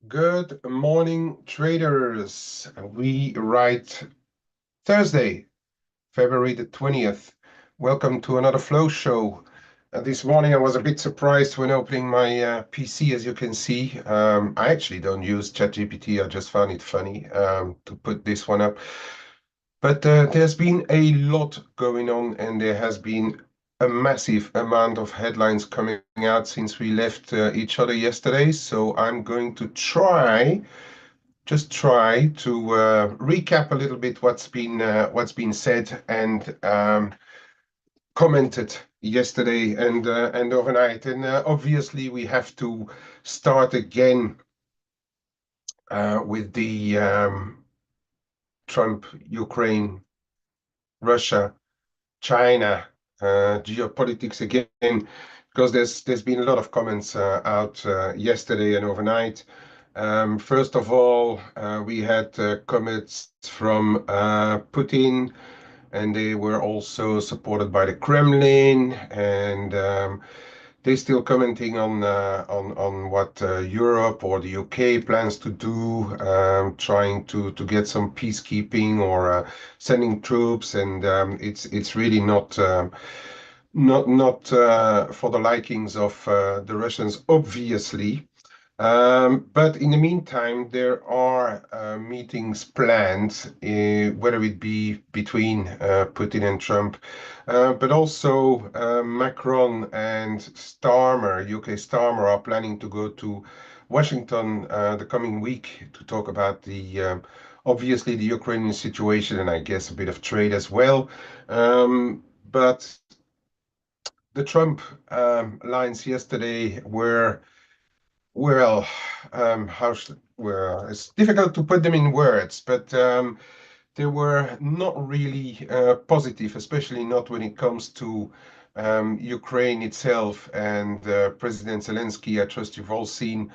Good morning, traders. We write Thursday, February the 20th. Welcome to another Flow Show. This morning I was a bit surprised when opening my PC, as you can see. I actually don't use ChatGPT. I just found it funny to put this one up. But there's been a lot going on, and there has been a massive amount of headlines coming out since we left each other yesterday. So I'm going to try to recap a little bit what's been said and commented yesterday and overnight. And obviously, we have to start again with the Trump, Ukraine, Russia, China geopolitics again, because there's been a lot of comments out yesterday and overnight. First of all, we had comments from Putin, and they were also supported by the Kremlin, and they're still commenting on what Europe or the UK plans to do, trying to get some peacekeeping or sending troops, and it's really not for the likings of the Russians, obviously. But in the meantime, there are meetings planned, whether it be between Putin and Trump, but also Macron and Starmer, UK Starmer, are planning to go to Washington the coming week to talk about obviously the Ukrainian situation and I guess a bit of trade as well. But the Trump lines yesterday were, well, it's difficult to put them in words, but they were not really positive, especially not when it comes to Ukraine itself and President Zelensky. I trust you've all seen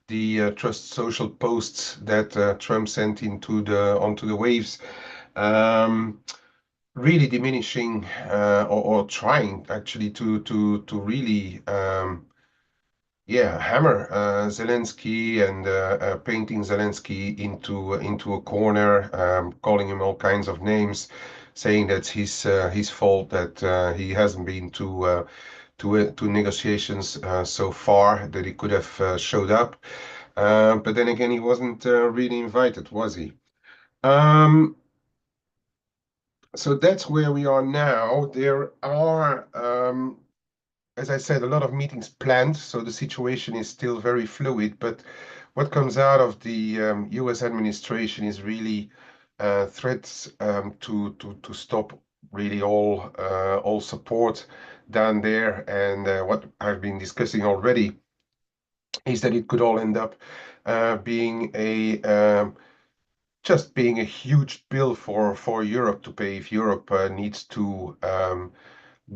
the Trust Social posts that Trump sent onto the waves. Um, Really diminishing or trying actually to really hammer Zelensky and painting Zelensky into a corner, calling him all kinds of names, saying that's his fault that he hasn't been to negotiations so far, that he could have showed up. But then again, he wasn't really invited, was he? Um, so that's where we are now. There are, as I said, a lot of meetings planned, so the situation is still very fluid. But what comes out of the US administration is really threats to stop really all support down there. And what I've been discussing already is that it could all end up being a just being a huge bill for Europe to pay if Europe needs to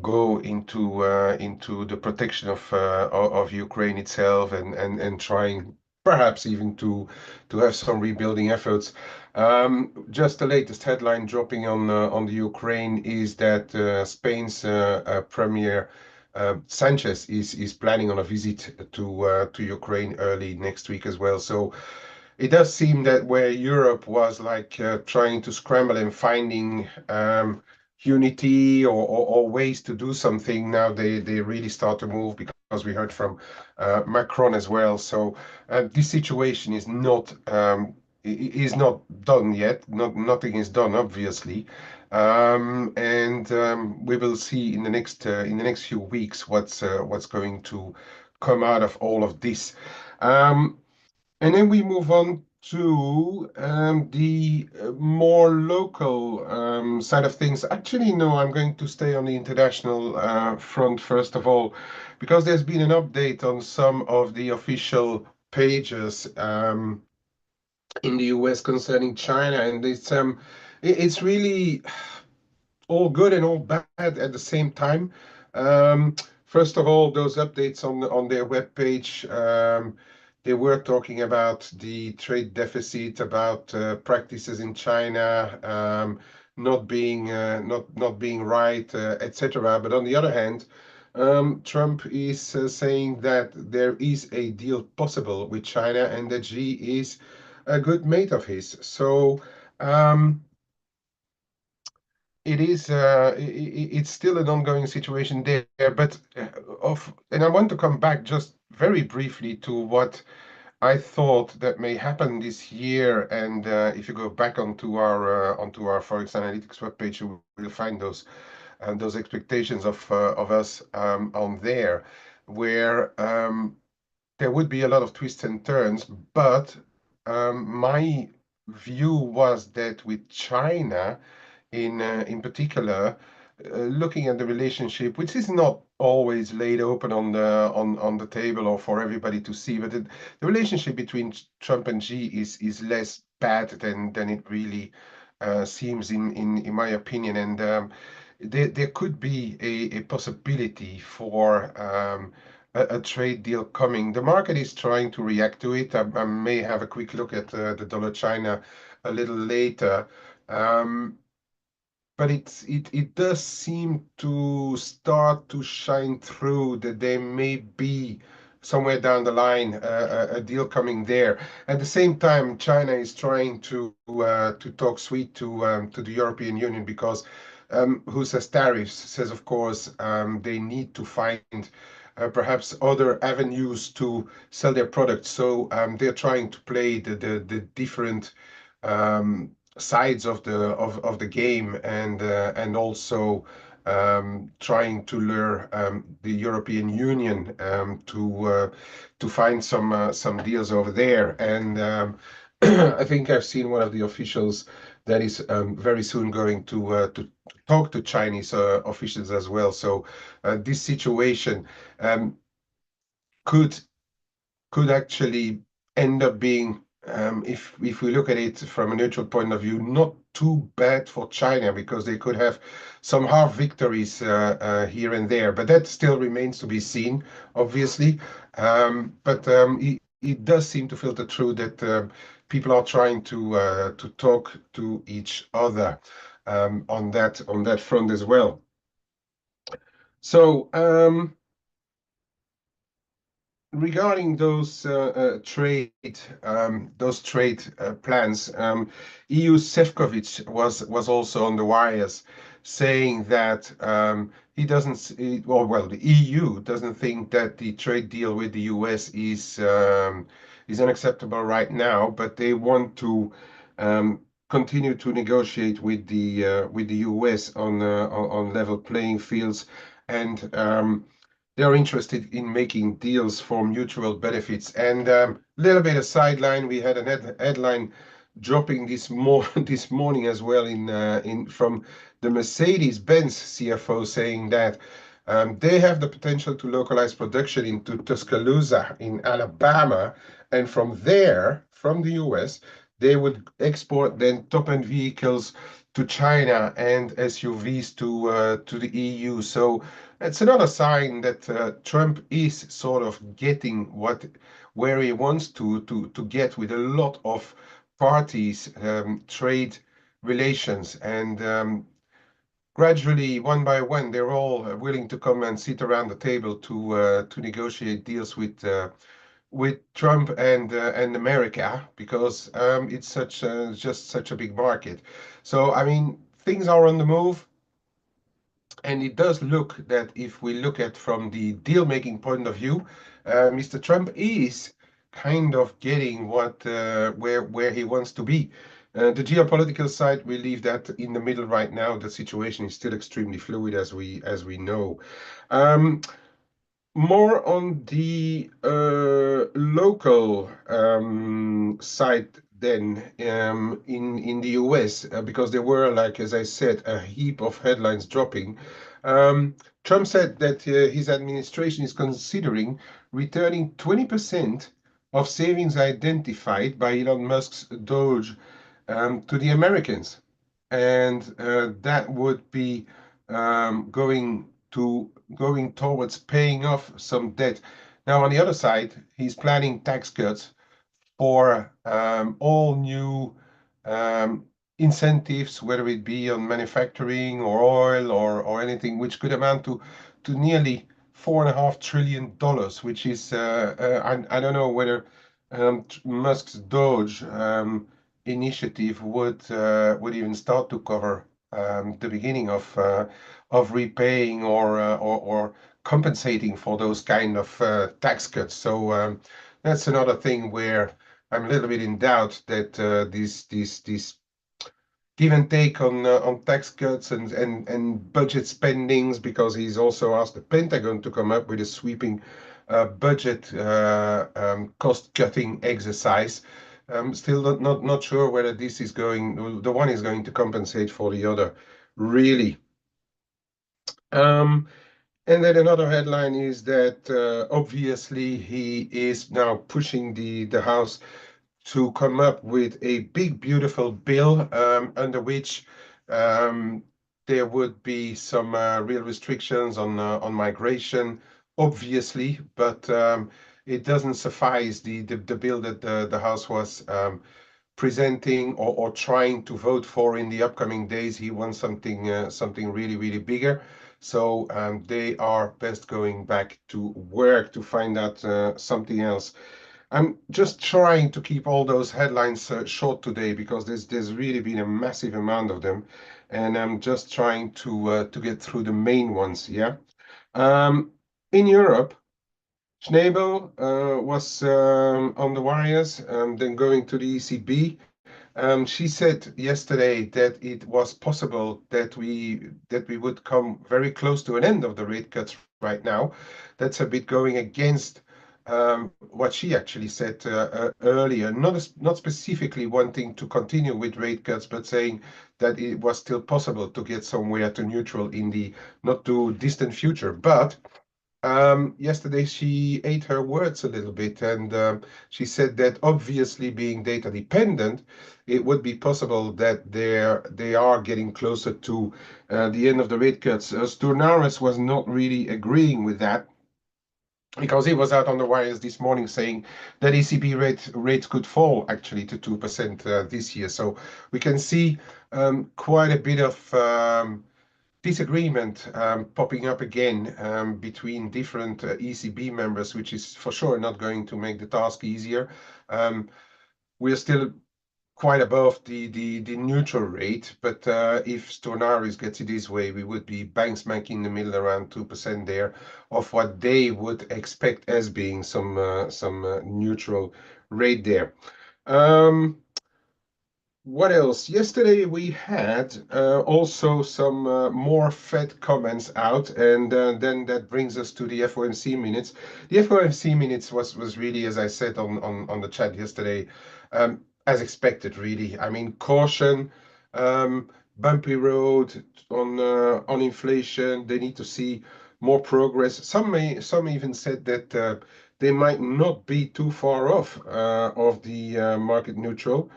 go into the protection of Ukraine itself and trying perhaps even to have some rebuilding efforts. Just the latest headline dropping on the Ukraine is that Spain's Premier Sanchez is planning on a visit to Ukraine early next week as well. So it does seem that where Europe was like trying to scramble and finding unity or ways to do something, now they really start to move because we heard from Macron as well. So this situation is not done yet. Nothing is done, obviously. And we will see in the next few weeks what's going to come out of all of this. And then we move on to the more local side of things. Actually, no, I'm going to stay on the international front first of all, because there's been an update on some of the official pages in the US concerning China, and it's really all good and all bad at the same time. Um, First of all, those updates on their webpage, they were talking about the trade deficit, about practices in China not being right, etc. But on the other hand, Trump is saying that there is a deal possible with China and that Xi is a good mate of his. So um, it's still an ongoing situation there. But and I want to come back just very briefly to what I thought that may happen this year. And if you go back onto our Forex Analytics webpage, you will find those expectations of us on there, where there would be a lot of twists and turns. But my view was that with China, in particular, looking at the relationship, which is not always laid open on the table or for everybody to see, but the relationship between Trump and Xi is less bad than it really seems in my opinion, and there could be a possibility for a trade deal coming. The market is trying to react to it. I may have a quick look at the dollar China a little later. Um, but it does seem to start to shine through that there may be somewhere down the line a deal coming there. At the same time, China is trying to talk sweet to the European Union because who says tariffs says, of course, they need to find perhaps other avenues to sell their products. So they're trying to play the different sides of the game, and also trying to lure the European Union to find some deals over there. And I think I've seen one of the officials that is very soon going to talk to Chinese officials as well. So this situation um, could could actually end up being, if we look at it from a neutral point of view, not too bad for China because they could have some half victories here and there. But that still remains to be seen, obviously. But it does seem to filter through that people are trying to talk to each other on that front as well. So. Regarding those trade plans, EU Sefcovic was also on the wires, saying that he doesn't. Well, the EU doesn't think that the trade deal with the US is unacceptable right now, but they want to continue to negotiate with the US on level playing fields, and they are interested in making deals for mutual benefits. And a little bit of sideline, we had a headline dropping this morning as well in from the Mercedes-Benz CFO saying that they have the potential to localize production into Tuscaloosa in Alabama, and from there, from the US, they would export then top-end vehicles to China and SUVs to the EU. So it's another sign that Trump is sort of getting where he wants to get with a lot of parties, trade relations, and gradually, one by one, they're all willing to come and sit around the table to negotiate deals with Trump and America because it's just such a big market. So I mean, things are on the move. And it does look that if we look at from the deal-making point of view, Mr. Trump is kind of getting where he wants to be. The geopolitical side, we leave that in the middle right now. The situation is still extremely fluid, as we know. Um, More on the local side than in the US, because there were, like as I said, a heap of headlines dropping. Um, Trump said that his administration is considering returning 20% of savings identified by Elon Musk's Doge to the Americans, and that would be going towards paying off some debt. Now, on the other side, he's planning tax cuts for all new um, incentives, whether it be on manufacturing or oil or anything, which could amount to nearly $4.5 trillion, which is I don't know whether Musk's Doge initiative would even start to cover the beginning of repaying or compensating for those kind of tax cuts. So that's another thing where I'm a little bit in doubt that these give and take on tax cuts and budget spendings, because he's also asked the Pentagon to come up with a sweeping budget cost-cutting exercise. Still not sure whether this is the one is going to compensate for the other, really. Um, and then another headline is that obviously he is now pushing the House to come up with a big, beautiful bill under which um, there would be some real restrictions on migration, obviously, but it doesn't suffice the bill that the House was presenting or trying to vote for in the upcoming days. He wants something really, really bigger. So they are best going back to work to find out something else. I'm just trying to keep all those headlines short today because there's really been a massive amount of them, and I'm just trying to get through the main ones. Yeah. Um, in Europe, Schnabel was on the wires, then going to the ECB. She said yesterday that it was possible that we would come very close to an end of the rate cuts right now. That's a bit going against what she actually said earlier. Not specifically wanting to continue with rate cuts, but saying that it was still possible to get somewhere to neutral in the not too distant future. But yesterday she ate her words a little bit, and she said that obviously being data dependent, it would be possible that they are getting closer to the end of the rate cuts. Stournaris was not really agreeing with that because he was out on the wires this morning saying that ECB rates could fall actually to 2% this year. So we can see quite a bit of disagreement popping up again between different ECB members, which is for sure not going to make the task easier. We're still quite above the neutral rate, but if Stornaris gets it this way, we would be bang smack in the middle, around 2% there, of what they would expect as being some neutral rate there. What else? Yesterday we had also some more Fed comments out, and then that brings us to the FOMC minutes. The FOMC minutes was really, as I said on the chat yesterday, as expected, really. I mean, caution, bumpy road on inflation. They need to see more progress. Some even said that they might not be too far off of the market neutral.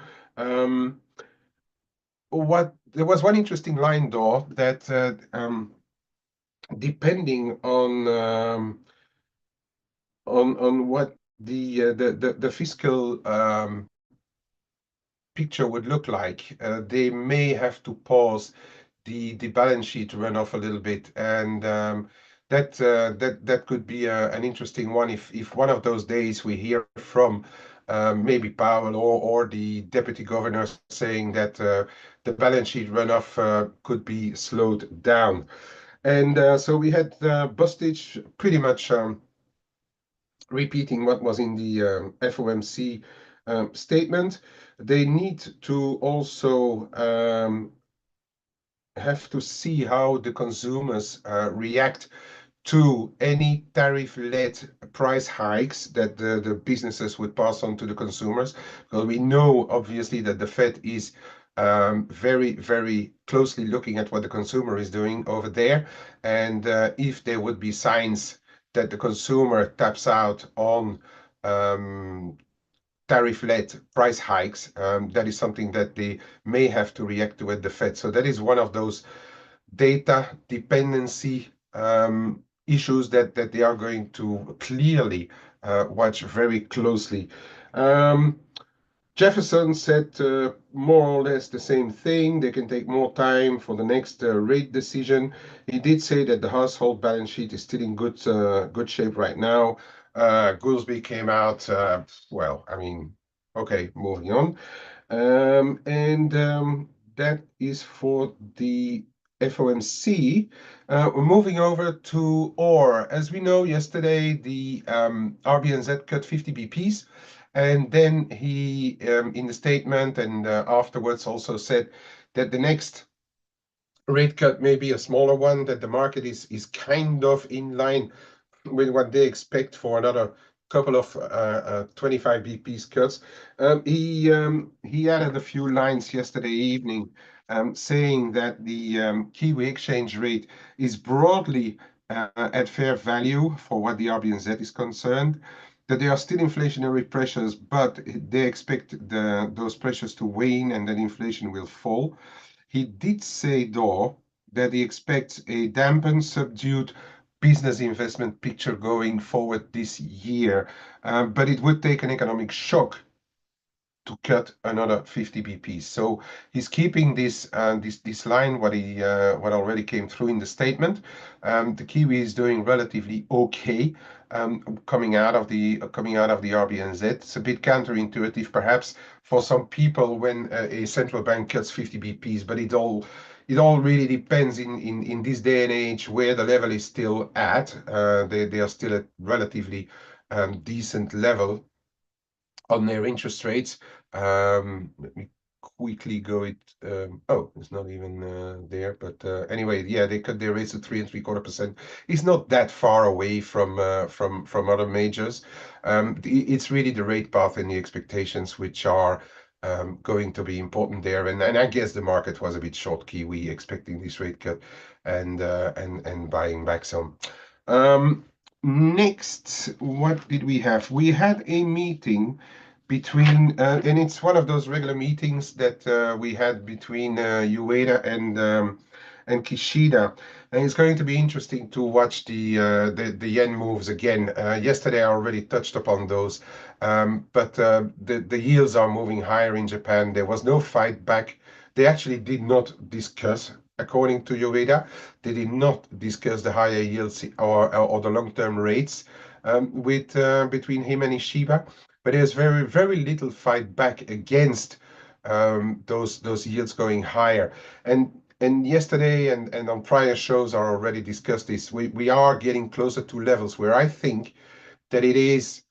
What There was one interesting line though that depending on what the fiscal picture would look like, they may have to pause the balance sheet runoff a little bit, and that could be an interesting one if one of those days we hear from maybe Powell or the deputy governor saying that the balance sheet runoff could be slowed down. And so we had Bostic pretty much repeating what was in the FOMC statement. They need to also have to see how the consumers react to any tariff-led price hikes that the businesses would pass on to the consumers. Because we know, obviously, that the Fed is very, very closely looking at what the consumer is doing over there. And if there would be signs that the consumer taps out on tariff-led price hikes, that is something that they may have to react to at the Fed. So that is one of those data dependency issues that they are going to clearly watch very closely. Jefferson said more or less the same thing. They can take more time for the next rate decision. He did say that the household balance sheet is still in good shape right now. Goolsby came out. Well, I mean, okay, moving on. And that is for the FOMC. We're moving over to OR. As we know, yesterday the RBNZ cut 50 BPs, and then he, in the statement and afterwards, also said that the next rate cut may be a smaller one, that the market is kind of in line with what they expect for another couple of 25 BPs cuts. He added a few lines yesterday evening saying that the Kiwi exchange rate is broadly at fair value for what the RBNZ is concerned, that there are still inflationary pressures, but they expect those pressures to wane and that inflation will fall. He did say, though, that he expects a dampened, subdued business investment picture going forward this year, but it would take an economic shock to cut another 50 BPs. So he's keeping this line what already came through in the statement. The Kiwi is doing relatively okay coming out of the RBNZ. It's a bit counterintuitive perhaps for some people when a central bank cuts 50 BPs, but it all really depends in this day and age where the level is still at. They are still at relatively decent level on their interest rates. Let me quickly go it. Oh, it's not even there. But anyway, yeah, they cut their rates to 3.75%. It's not that far away from other majors. It's really the rate path and the expectations which are going to be important there. And I guess the market was a bit short Kiwi expecting this rate cut and buying back some. Um, Next, what did we have? We had a meeting between, and it's one of those regular meetings that we had between Ueda and Kishida. And it's going to be interesting to watch the yen moves again. Yesterday I already touched upon those, but the yields are moving higher in Japan. There was no fight back. They actually did not discuss, according to Ueda, they did not discuss the higher yields or the long-term rates with between him and Ishiba, but there's very very little fight back against those yields going higher. And yesterday and on prior shows I already discussed this. We are getting closer to levels where I think that it is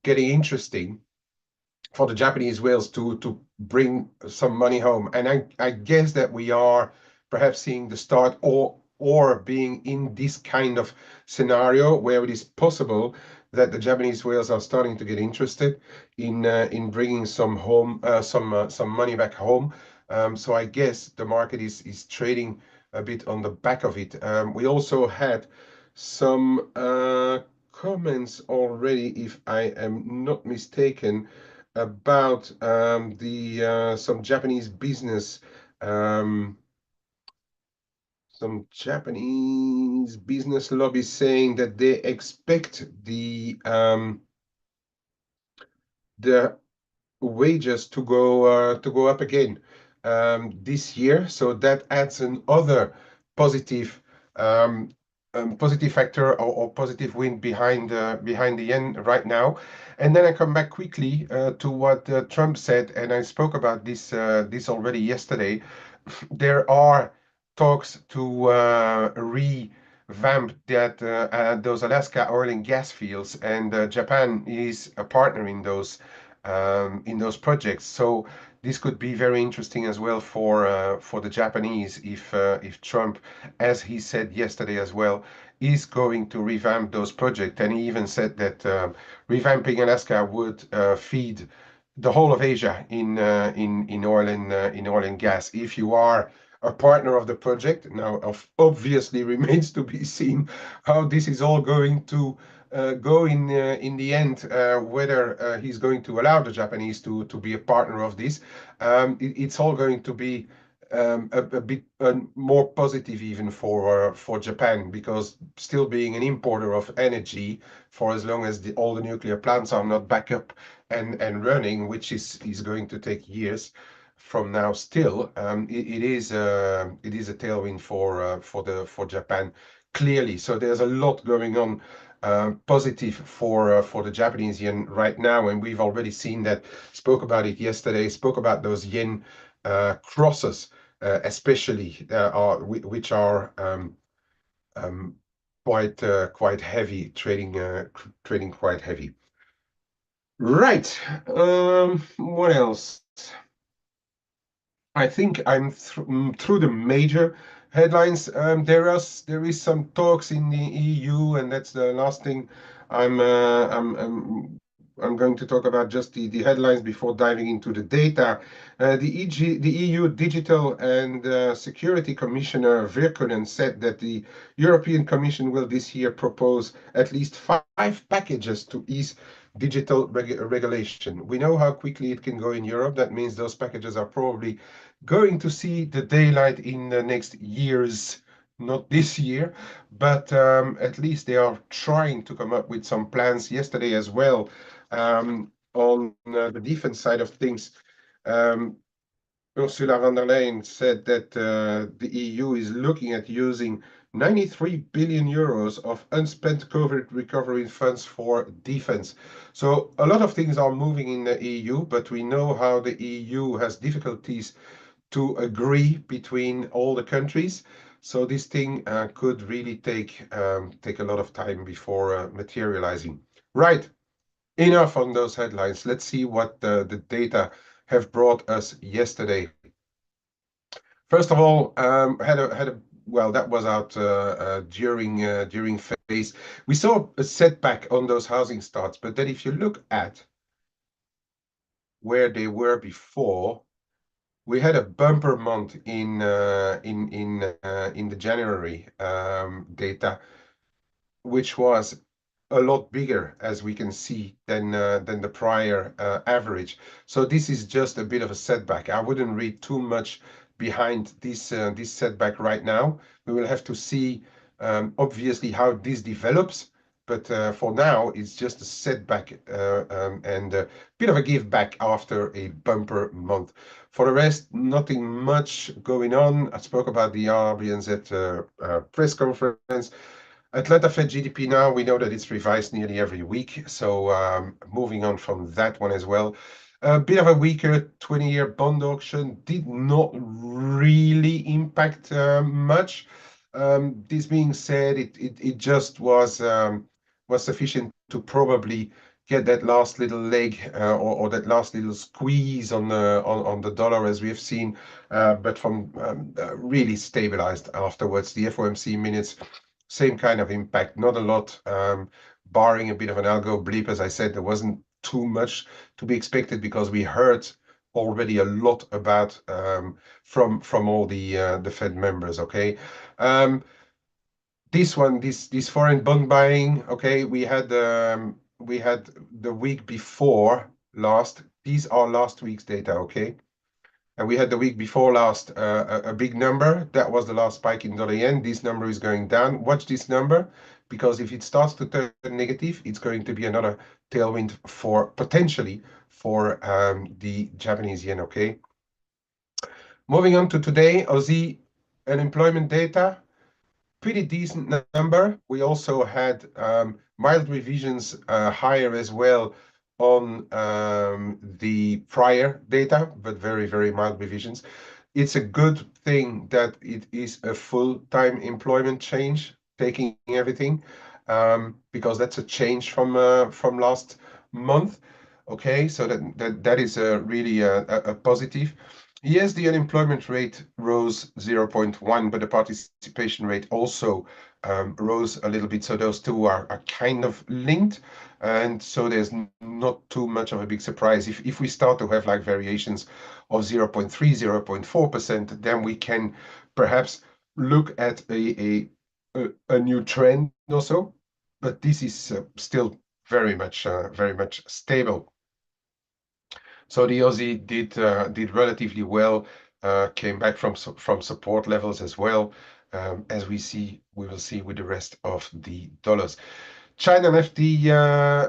getting interesting for the Japanese whales to bring some money home. And I guess that we are perhaps seeing the start or being in this kind of scenario where it is possible that the Japanese whales are starting to get interested in bringing some money back home. So I guess the market is trading a bit on the back of it. We also had some comments already, if I am not mistaken, about the um, some Japanese business lobbies saying that they expect the wages to go up again this year. So that adds another positive um, positive factor or positive wind behind the yen right now. And then I come back quickly to what Trump said, and I spoke about this already yesterday. There are talks to revamp those Alaska oil and gas fields, and Japan is a partner in those projects. So this could be very interesting as well for the Japanese if Trump, as he said yesterday as well, is going to revamp those projects. And he even said that revamping Alaska would feed the whole of Asia in oil and gas. If you are a partner of the project, now obviously remains to be seen how this is all going to go in the end, whether he's going to allow the Japanese to be a partner of this. It's all going to be a bit more positive even for Japan, because still being an importer of energy for as long as all the nuclear plants are not back up and running, which is going to take years from now still, it is a tailwind for Japan, clearly. So there's a lot going on positive for the Japanese yen right now, and we've already seen that. Spoke about it yesterday. Spoke about those yen crosses, especially which are um, quite heavy, trading quite heavy. Right. What else? I think I'm through the major headlines. There is some talks in the EU, and that's the last thing I'm uh, I'm I'm, I'm going to talk about. Just the headlines before diving into the data. The EU Digital and Security Commissioner Virkkunen said that the European Commission will this year propose at least five packages to ease digital regulation. We know how quickly it can go in Europe. That means those packages are probably going to see the daylight in the next years, not this year, but at least they are trying to come up with some plans. Yesterday as well, on the defense side of things, um, Ursula von der Leyen said that the EU is looking at using 93 billion euros of unspent COVID recovery funds for defense. So a lot of things are moving in the EU, but we know how the EU has difficulties to agree between all the countries. So this thing could really take a lot of time before materializing. Right. Enough on those headlines. Let's see what the data have brought us yesterday. First of all, had a well, that was out during phase. We saw a setback on those housing starts, but then if you look at where they were before, we had a bumper month in the January data, which was a lot bigger, as we can see, than the prior average. So this is just a bit of a setback. I wouldn't read too much behind this setback right now. We will have to see, obviously, how this develops. But for now, it's just a setback and a bit of a give back after a bumper month. For the rest, nothing much going on. I spoke about the RBNZ press conference. Atlanta Fed GDP now, we know that it's revised nearly every week. So moving on from that one as well. A bit of a weaker 20-year bond auction did not really impact much. This being said, it just was sufficient to probably get that last little leg or that last little squeeze on the dollar, as we have seen, but from really stabilized afterwards. The FOMC minutes, same kind of impact, not a lot, barring a bit of an algo blip. As I said, there wasn't too much to be expected because we heard already a lot about from all the Fed members. Okay, this foreign bond buying. Okay, we had the week before last. These are last week's data. Okay. And we had the week before last a big number. That was the last spike in dollar yen. This number is going down. Watch this number, because if it starts to turn negative, it's going to be another tailwind for potentially for the Japanese yen. Okay. Moving on to today, Aussie unemployment data, pretty decent number. We also had mild revisions higher as well on the prior data, but very, very mild revisions. It's a good thing that it is a full-time employment change, taking everything, because that's a change from last month. Okay, so that is really a positive. Yes, the unemployment rate rose 0.1, but the participation rate also rose a little bit. So those two are kind of linked. And so there's not too much of a big surprise. If we start to have like variations of 0.3, 0.4%, then we can perhaps look at a new trend or so. But this is still very much stable. So the Aussie did relatively well. came back from support levels as well, as we will see with the rest of the dollars. China left the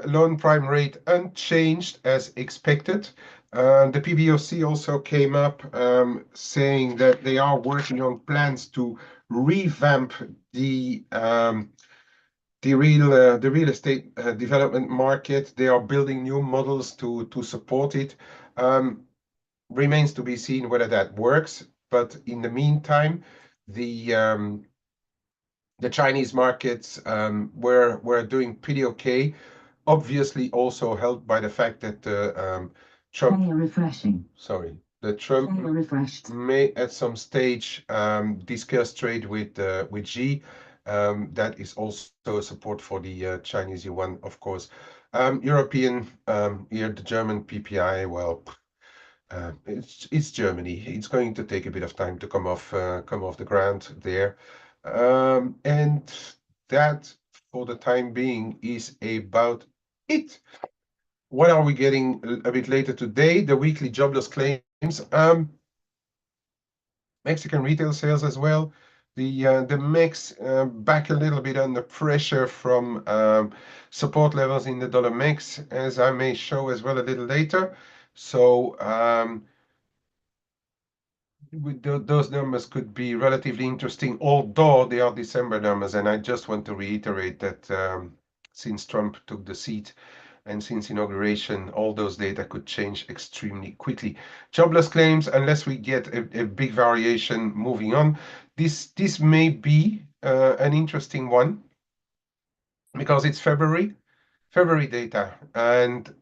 loan prime rate unchanged as expected. The PBOC also came up saying that they are working on plans to revamp the real estate development market. They are building new models to support it. Remains to be seen whether that works. But in the meantime, the Chinese markets were doing pretty okay. Obviously, also helped by the fact that Trump. Refreshing. Sorry, the Trump Refreshed. may at some stage discuss trade with Xi. That is also a support for the Chinese yuan, of course. European, here the German PPI. Well, it's Germany. It's going to take a bit of time to come off the ground there, and that for the time being is about it. What are we getting a bit later today? The weekly jobless claims. Mexican retail sales as well. The mix back a little bit under pressure from support levels in the dollar mix, as I may show as well a little later. So those numbers could be relatively interesting, although they are December numbers. And I just want to reiterate that since Trump took the seat and since inauguration, all those data could change extremely quickly. Jobless claims, unless we get a big variation moving on, this may be an interesting one because it's February data, and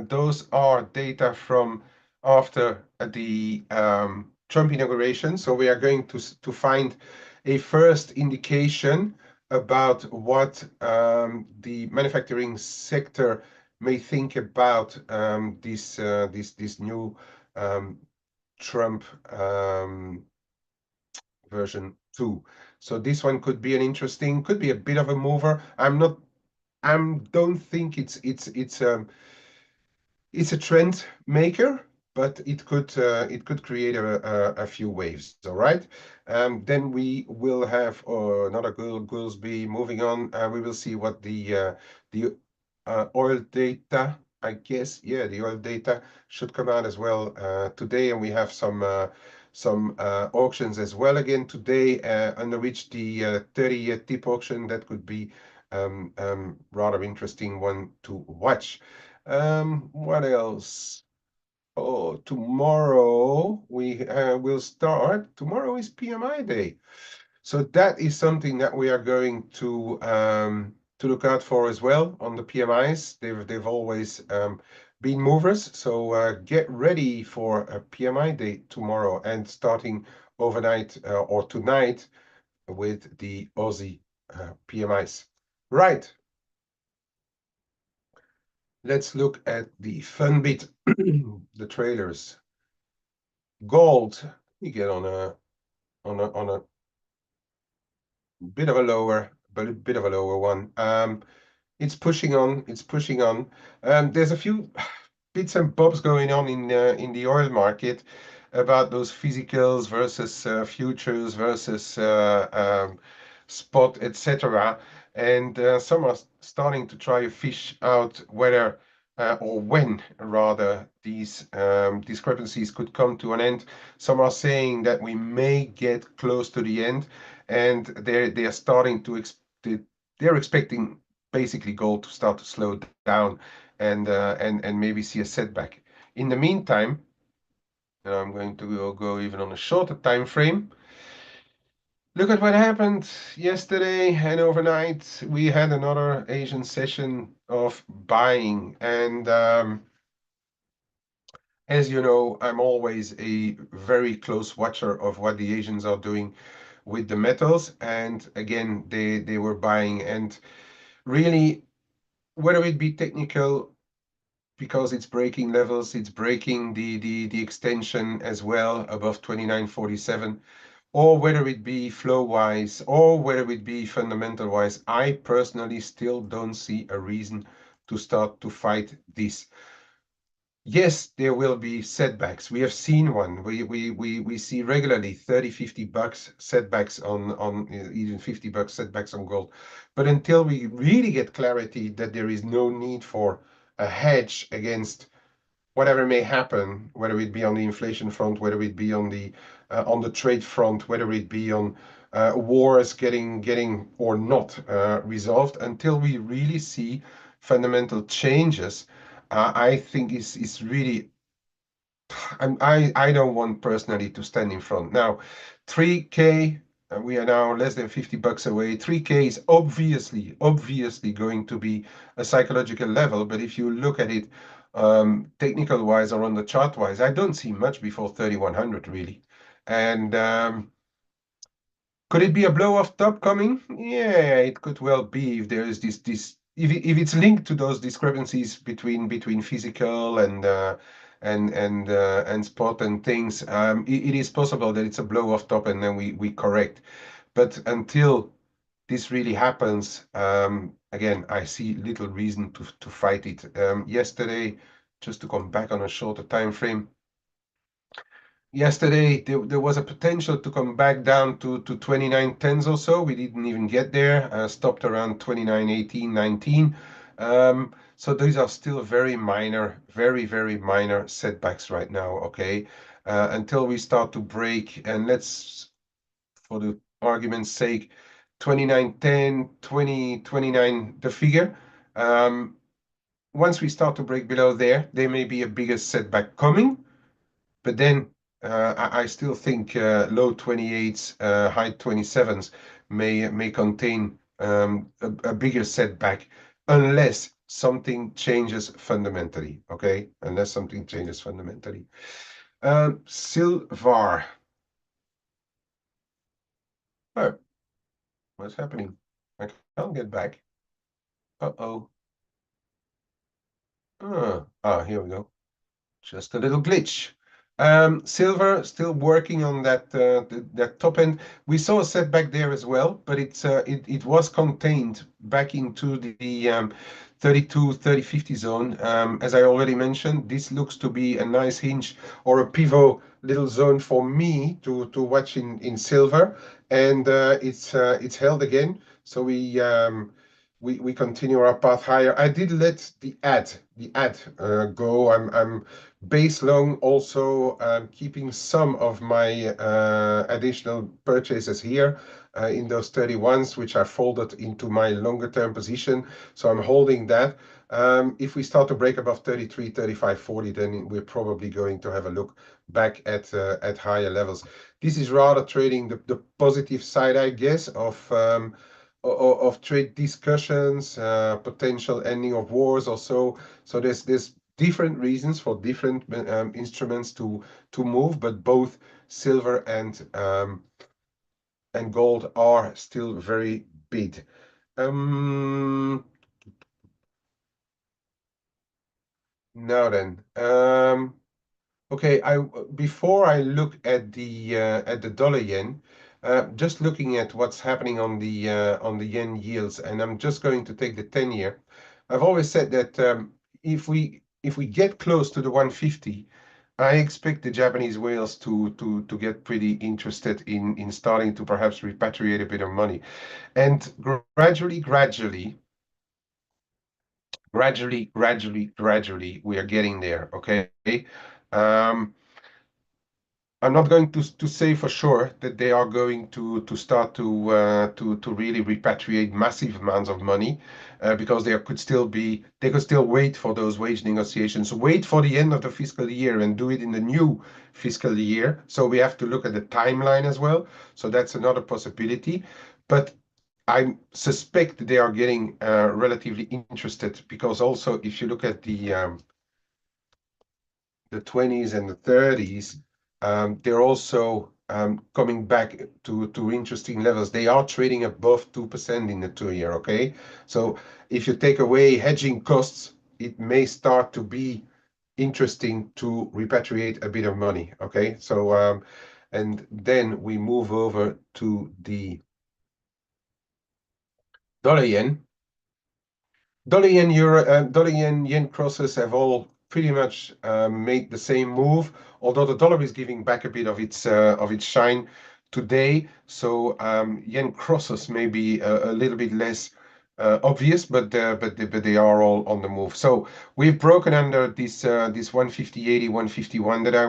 those are data from after the Trump inauguration. So we are going to find a first indication about what the manufacturing sector may think about this new Trump version 2. So this one could be could be a bit of a mover. I don't think it's a trend maker, but it could create a few waves. All right. Then we will have another Goolsby. Moving on, we will see what the oil data. I guess, yeah, the oil data should come out as well today, and we have some auctions as well again today, under which the 30-year tip auction that could be rather interesting one to watch. What else? Oh, tomorrow we will start. Tomorrow is PMI day, so that is something that we are going to look out for as well on the PMIs. They've always been movers, so get ready for a PMI day tomorrow and starting overnight or tonight with the Aussie PMIs. Right. Let's look at the fun bit, the trailers. Gold, you get on a bit of a lower, but a bit of a lower one. It's pushing on. It's pushing on. There's a few bits and bobs going on in the oil market about those physicals versus futures versus spot, etc. And some are starting to try to fish out whether or when rather these discrepancies could come to an end. Some are saying that we may get close to the end, and they are starting to they're expecting basically gold to start to slow down and maybe see a setback. In the meantime, I'm going to go even on a shorter time frame. Look at what happened yesterday and overnight. We had another Asian session of buying, and as you know, I'm always a very close watcher of what the Asians are doing with the metals. And again, they were buying, and really, whether it be technical because it's breaking levels, it's breaking the extension as well above 29.47, or whether it be flow-wise, or whether it be fundamental-wise, I personally still don't see a reason to start to fight this. Yes, there will be setbacks. We have seen one. We see regularly 30, $50 setbacks on even $50 setbacks on gold. But until we really get clarity that there is no need for a hedge against whatever may happen, whether it be on the inflation front, whether it be on the trade front, whether it be on wars getting or not resolved, until we really see fundamental changes, I think is really I don't want personally to stand in front. Now, 3K, we are now less than $50 away. 3K is obviously going to be a psychological level, but if you look at it technical wise or on the chart wise, I don't see much before 3,100 really. And could it be a blow off top coming? Yeah, it could well be if there is this if it's linked to those discrepancies between physical and spot and things. It is possible that it's a blow off top and then we correct. But until this really happens, again, I see little reason to fight it. Yesterday, just to come back on a shorter time frame, yesterday there was a potential to come back down to 29 tens or so. We didn't even get there, stopped around 29 18 19. So these are still very minor, very minor setbacks right now. Okay, until we start to break, and let's, for the argument's sake, 29.10, 20, 29, the figure. Once we start to break below there may be a bigger setback coming. But then I still think low 28s, high 27s may contain a bigger setback unless something changes fundamentally. Okay, unless something changes fundamentally. Silver. Oh, what's happening? I can't get back. Uh-oh. Here we go. Just a little glitch. Silver still working on that top end. We saw a setback there as well, but it was contained back into the 32, 30, 50 zone. As I already mentioned, this looks to be a nice hinge or a pivot little zone for me to watch in silver, and it's held again. So we continue our path higher. I did let the ad go. I'm base long also keeping some of my additional purchases here in those 31s, which are folded into my longer term position. So I'm holding that. If we start to break above 33, 35, 40, then we're probably going to have a look back at higher levels. This is rather trading the positive side, I guess, of trade discussions, potential ending of wars or so. So there's different reasons for different instruments to move, but both silver and gold are still very big. Now then, okay, before I look at the dollar yen, just looking at what's happening on the yen yields, and I'm just going to take the 10-year. I've always said that if we get close to the 150, I expect the Japanese whales to get pretty interested in starting to perhaps repatriate a bit of money, and gradually, we are getting there. Okay. Um, I'm not going to say for sure that they are going to start to really repatriate massive amounts of money, because they could still wait for those wage negotiations, wait for the end of the fiscal year and do it in the new fiscal year. So we have to look at the timeline as well. So that's another possibility. But I suspect they are getting relatively interested, because also if you look at the 20s and the 30s, they're also coming back to interesting levels. They are trading above 2% in the 2-year, okay? So if you take away hedging costs, it may start to be interesting to repatriate a bit of money, okay? So, and then we move over to the dollar yen. Dollar yen, euro, dollar yen, yen crosses have all pretty much made the same move, although the dollar is giving back a bit of its shine today. So yen crosses may be a little bit less obvious, but they are all on the move. So we've broken under this 150.80, 151 that I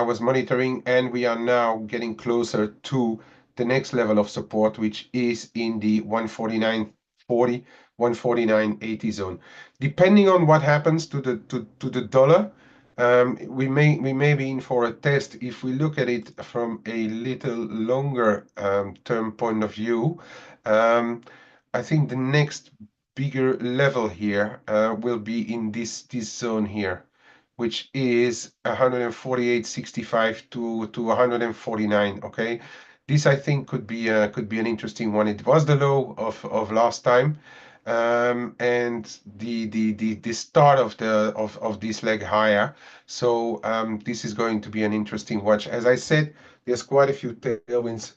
was monitoring, and we are now getting closer to the next level of support, which is in the 149.40, 149.80 zone. Depending on what happens to the dollar, we may be in for a test. If we look at it from a little longer term point of view, um, I think the next bigger level here will be in this zone here, which is 148.65 to 149. Okay, this I think could be an interesting one. It was the low of last time, and the start of this leg higher. So this is going to be an interesting watch. As I said, there's quite a few tailwinds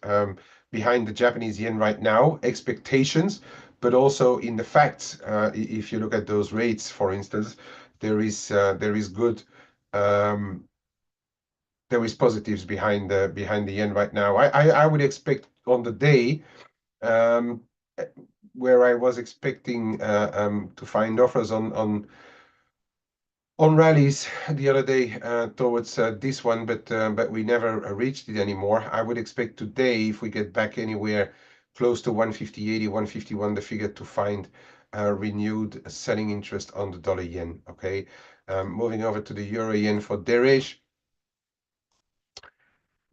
behind the Japanese yen right now, expectations, but also in the facts. If you look at those rates, for instance, there is good um, there is positives behind the yen right now. I would expect on the day um, where I was expecting to find offers on rallies the other day towards this one, but we never reached it anymore. I would expect today, if we get back anywhere close to 150.80, 151, the figure to find renewed selling interest on the dollar yen. Okay, moving over to the euro yen for Derish.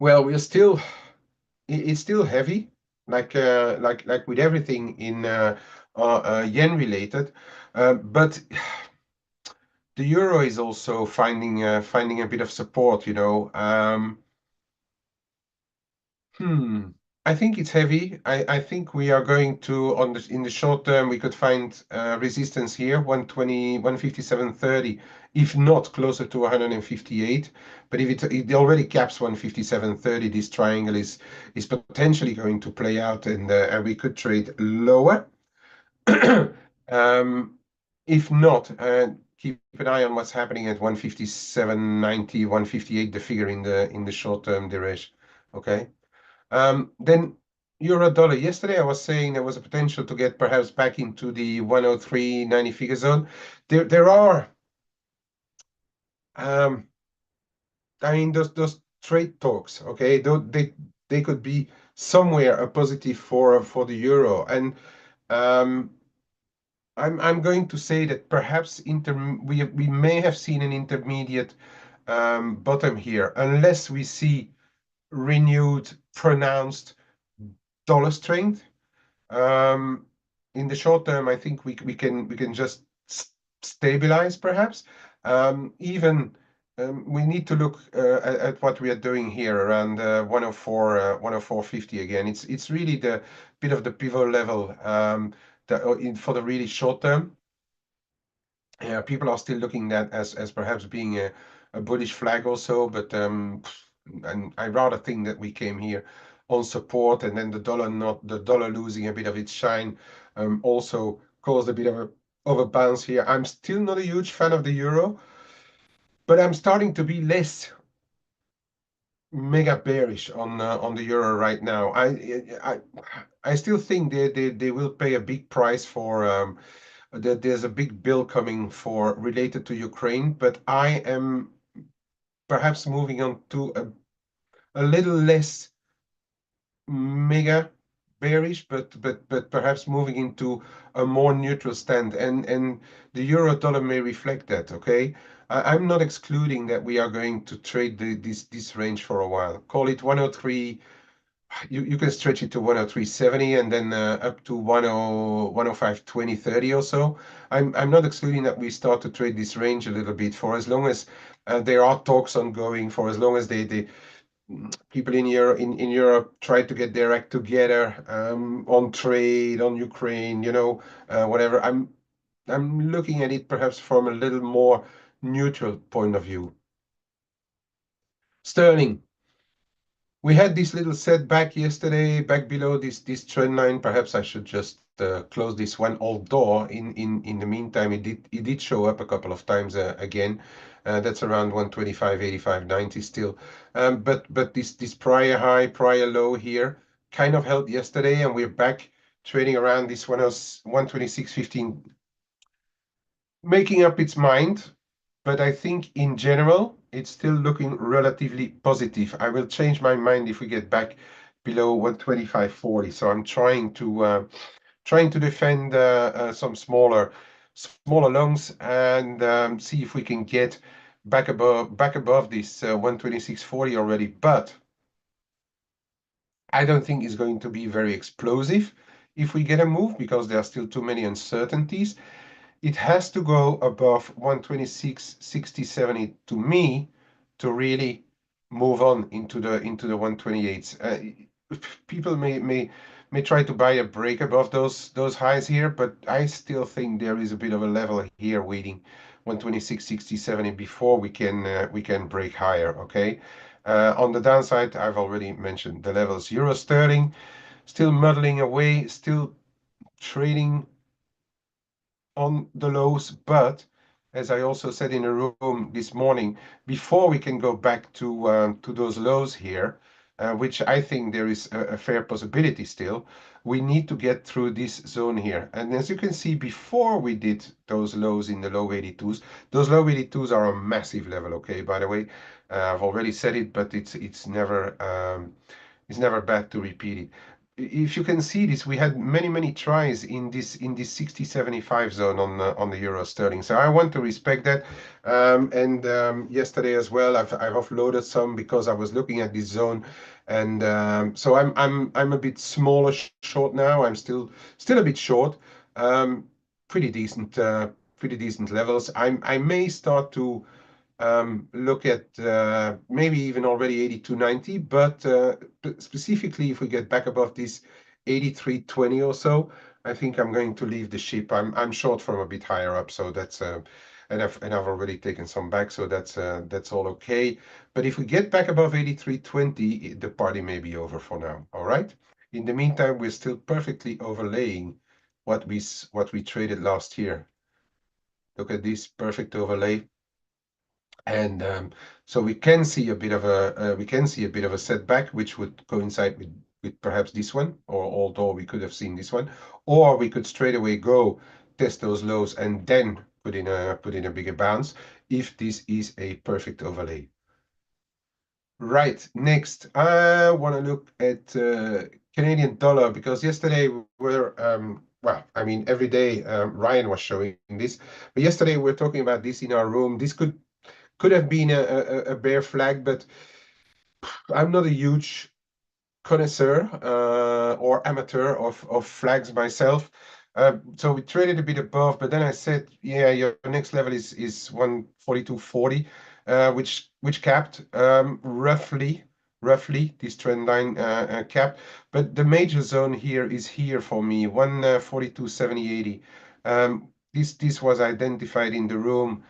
Well, it's still heavy, like with everything in yen related, but the euro is also finding a bit of support, you know. Hmm. I think it's heavy. I think we are going to in the short term we could find resistance here, 120, 157.30, if not closer to 158. But if it already caps 157.30, this triangle is potentially going to play out, and we could trade lower. Um, if not, keep an eye on what's happening at 157.90, 158, the figure in the short term duration. Okay. Then euro dollar. Yesterday, I was saying there was a potential to get perhaps back into the 103.90 figure zone. There are, um, I mean, those trade talks. Okay, they could be somewhere a positive for the euro, and um, I'm going to say that perhaps we may have seen an intermediate bottom here, unless we see renewed pronounced dollar strength. Um, in the short term, I think we can just stabilize perhaps. Even we need to look at what we are doing here around 104, 104.50 again. It's really the bit of the pivot level for the really short term. People are still looking at as perhaps being a bullish flag also, but and I rather think that we came here on support, and then the dollar losing a bit of its shine also caused a bit of a bounce here. I'm still not a huge fan of the euro, but I'm starting to be less mega bearish on the euro right now. I still think they will pay a big price for that there's a big bill coming for related to Ukraine, but I am perhaps moving on to a little less mega bearish, but perhaps moving into a more neutral stand, and the euro dollar may reflect that. Okay, I'm not excluding that we are going to trade this range for a while. Call it 103. You can stretch it to 103.70 and then up to 105.20, 30 or so. I'm not excluding that we start to trade this range a little bit for as long as there are talks ongoing, for as long as they people in Europe try to get their act together on trade, on Ukraine, whatever. I'm looking at it perhaps from a little more neutral point of view. Sterling. We had this little setback yesterday, back below this trend line. Perhaps I should just close this one. Although in the meantime, it did show up a couple of times again. That's around 125, 85, 90 still. But this prior high, prior low here kind of held yesterday, and we're back trading around this 126.15, making up its mind. But I think in general, it's still looking relatively positive. I will change my mind if we get back below 125.40. So I'm trying to defend some smaller longs and see if we can get back above this 126.40 already. But I don't think it's going to be very explosive if we get a move because there are still too many uncertainties. It has to go above 126.60, 70 to me to really move on into the 128s. People may try to buy a break above those highs here, but I still think there is a bit of a level here waiting 126.60, 70 before we can break higher. Okay. On the downside, I've already mentioned the levels. Euro sterling still muddling away, still trading on the lows, but as I also said in a room this morning, before we can go back to those lows here, which I think there is a fair possibility still, we need to get through this zone here. And as you can see, before we did those lows in the low 82s, those low 82s are a massive level. Okay, by the way, I've already said it, but it's never bad to repeat it. If you can see this, we had many tries in this 60-75 zone on the euro sterling. So I want to respect that. And yesterday as well, I've offloaded some because I was looking at this zone, and so I'm a bit smaller short now. I'm still a bit short. Um, pretty decent levels. I may start to look at maybe even already 82.90, but specifically if we get back above this 83.20 or so, I think I'm going to leave the ship. I'm short from a bit higher up, so that's and I've already taken some back, so that's all okay. But if we get back above 83.20, the party may be over for now. All right. In the meantime, we're still perfectly overlaying what we traded last year. Look at this perfect overlay. And so we can see a bit of a setback, which would coincide with perhaps this one, or although we could have seen this one, or we could straight away go test those lows and then put in a bigger bounce if this is a perfect overlay. Right, next, I want to look at Canadian dollar because yesterday well, I mean, every day Ryan was showing this, but yesterday we are talking about this in our room. This could have been a bear flag, but I'm not a huge connoisseur or amateur of flags myself. So we traded a bit above, but then I said, yeah, your next level is 142.40, which capped roughly this trend line cap. But the major zone here is here for me, 142.70, 80. This was identified in the room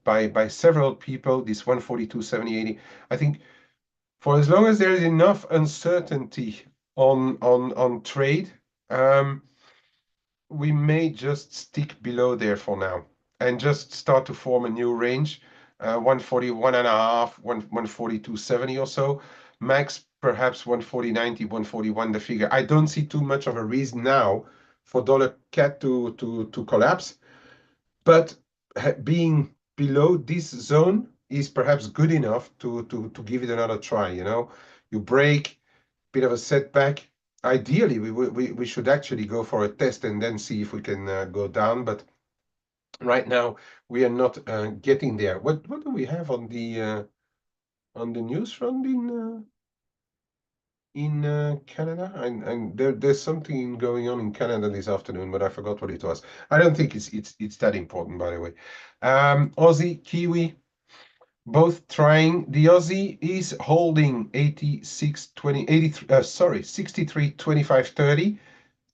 by several people, this 142.70, 80. I think for as long as there is enough uncertainty on trade, we may just stick below there for now and just start to form a new range, 141 and a half, 142.70 or so, max perhaps 140.90, 141 the figure. I don't see too much of a reason now for dollar CAD to collapse, but being below this zone is perhaps good enough to give it another try. You break, bit of a setback. Ideally, we should actually go for a test and then see if we can go down. But right now we are not getting there. What do we have on the news front in Canada? And there's something going on in Canada this afternoon, but I forgot what it was. I don't think it's that important, by the way. Aussie, Kiwi, both trying. The Aussie is holding 86.20, 83, sorry, 63.25.30.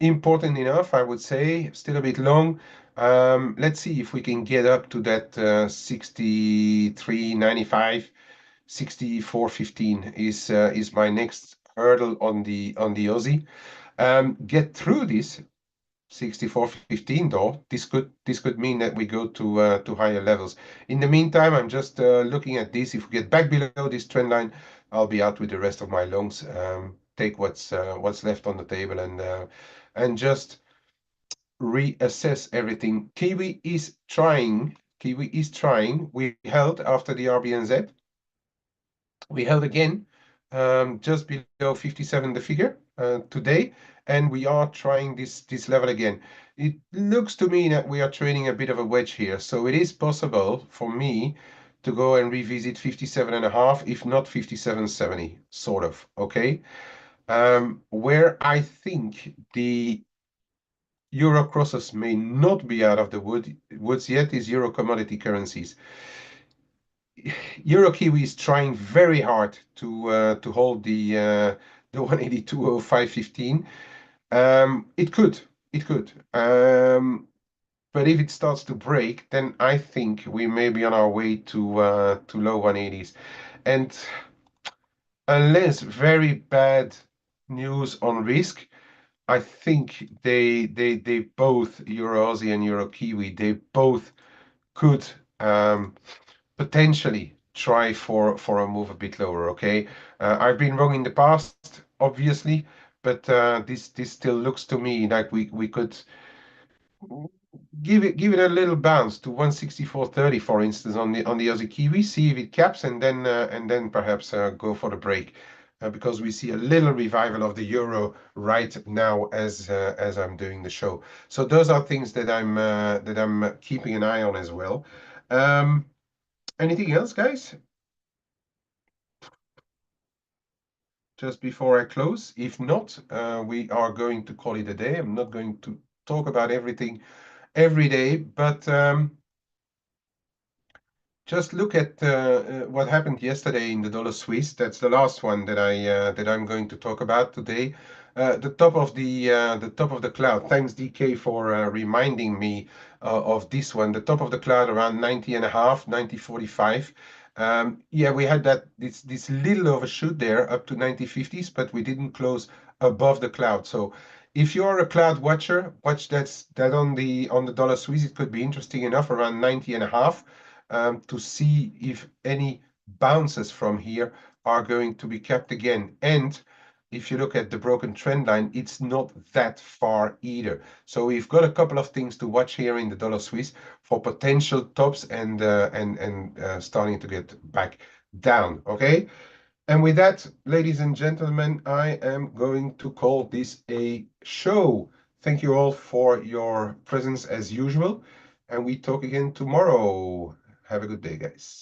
Important enough, I would say. Still a bit long. Let's see if we can get up to that 63.95, 64.15 is my next hurdle on the Aussie. Get through this 64.15 though. This could mean that we go to higher levels. In the meantime, I'm just looking at this. If we get back below this trend line, I'll be out with the rest of my longs. Take what's left on the table and just reassess everything. Kiwi is trying. Kiwi is trying. We held after the RBNZ. We held again just below 57 the figure today, and we are trying this level again. It looks to me that we are trading a bit of a wedge here, so it is possible for me to go and revisit 57.5, if not 57.70, sort of, okay? Where I think the euro crosses may not be out of the woods yet is euro commodity currencies. Euro Kiwi is trying very hard to hold the 182.0515. It could. But if it starts to break, then I think we may be on our way to low 180s. And unless very bad news on risk, I think they both, Euro Aussie and Euro Kiwi, they both could potentially try for a move a bit lower. Okay, I've been wrong in the past, obviously, but this still looks to me like we could give it a little bounce to 164.30, for instance, on the Aussie Kiwi, see if it caps, and then perhaps go for the break. Because we see a little revival of the euro right now as I'm doing the show. So those are things that I'm keeping an eye on as well. Anything else, guys? Just before I close. If not, we are going to call it a day. I'm not going to talk about everything every day, but just look at what happened yesterday in the dollar Swiss. That's the last one that I'm going to talk about today. The top of the cloud. Thanks DK for reminding me of this one. The top of the cloud around 90 and a half, 90.45. Yeah, we had this little overshoot there up to 90.50s, but we didn't close above the cloud. So if you're a cloud watcher, watch that on the dollar Swiss. It could be interesting enough around 90 and a half to see if any bounces from here are going to be kept again. And if you look at the broken trend line, it's not that far either. So we've got a couple of things to watch here in the dollar Swiss for potential tops and starting to get back down. Okay. And with that, ladies and gentlemen, I am going to call this a show. Thank you all for your presence as usual, and we talk again tomorrow. Have a good day, guys.